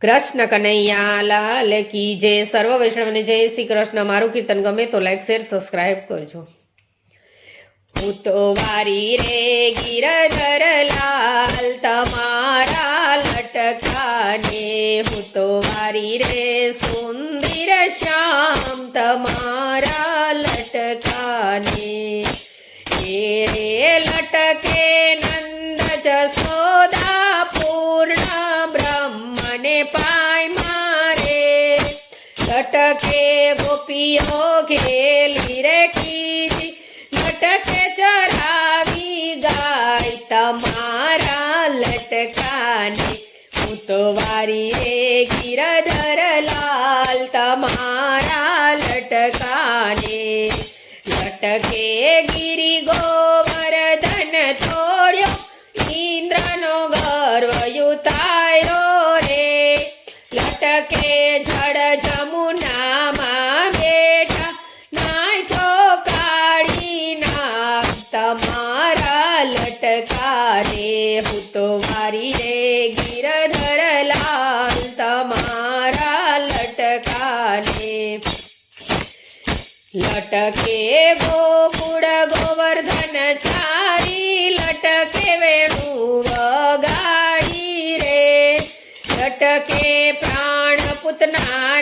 કૃષ્ણ કનૈયા લાલ કી જય. સર્વ વૈષ્ણવને જય શ્રી કૃષ્ણ. મારું કીર્તન ગમે તો લાઈક શેર સબસ્ક્રાઈબ કરજો. હું તો વારી રે ગિરધર લાલ તમારા લટકાને, હું તો વારી રે સુંદર શ્યામ તમારા લટકાને. એ રે લટકે નંદ જશોદા પૂર્ણ બ્રહ્મને પાય મારે, લટકે ગોપીઓ ઘેલી રે કીધી, લટકે ચરાવી ગાય તમારા લટકાને. હું તો વારી રે ગિરધર લાલ તમારા લટકાને. લટકે ગિરી ગોવર્ધન છોડ્યો, ઇન્દ્રનો ગર્વ યુતાયો રે. લટકે જળ જમુનામાં બેઠા, નાચો કાળી નાગ તમારા લટકાને. હું તો વારી રે ગિરધર લાલ તમારા લટકાને. લટકે ગોકુળ ગોવર્ધન ચારી, લટકે વેણુ વગાડી રે. લટકે પ્રાણ પૂતના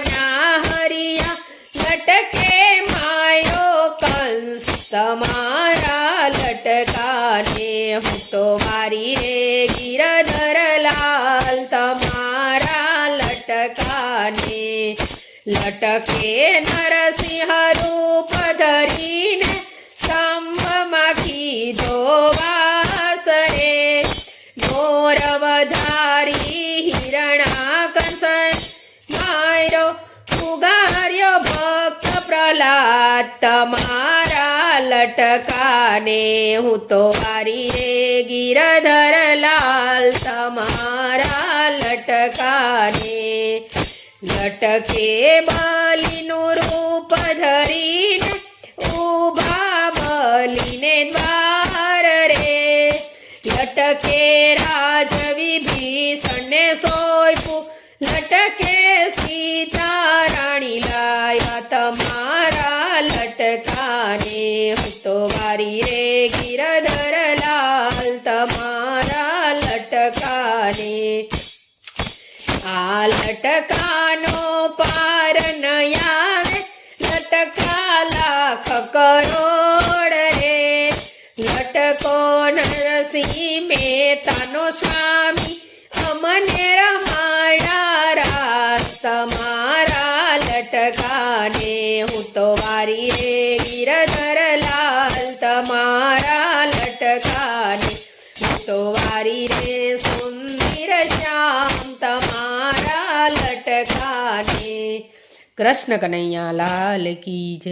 હરિયા, લટકે માયો કંસ તમારા લટકાને. હું તો વારી રે ગિરધર લાલ તમારા લટકાને. લટકે નરસિંહ રૂપ ધરીને, સ્તંભમાં કીધો વાસ રે. ઢોર વધારી હિરણાકંસ માર્યો, ઉગાર્યો ભક્ત પ્રહલાદ તમારા લટકાને. હું તો વારી રે ગિરધર લાલ તમારા લટકાને. લટકે બલિનું રૂપ ધરીને, ઉભા બલિને દ્વાર રે. લટકે રાજ વિભીષણને સોંપ્યું, લટકે સીતા રાણી લાયા તમારા લટકાને. હું તો વારી રે ગિરધર લાલ તમારા લટકાને. આ લટકાનો પાર ન આવે, લટકા લાખ કરોડ રે. લટકો નરસિંહ મહેતાનો સ્વામી, અમને રમાડા રાસ તમારા લટકાને. હું તો વારી રે ગિરધર લાલ તમારા લટકાને. હું તો વારી રે સુંદર શ્યામ તમારા લટકાને. કૃષ્ણ કનૈયા લાલ કી જય.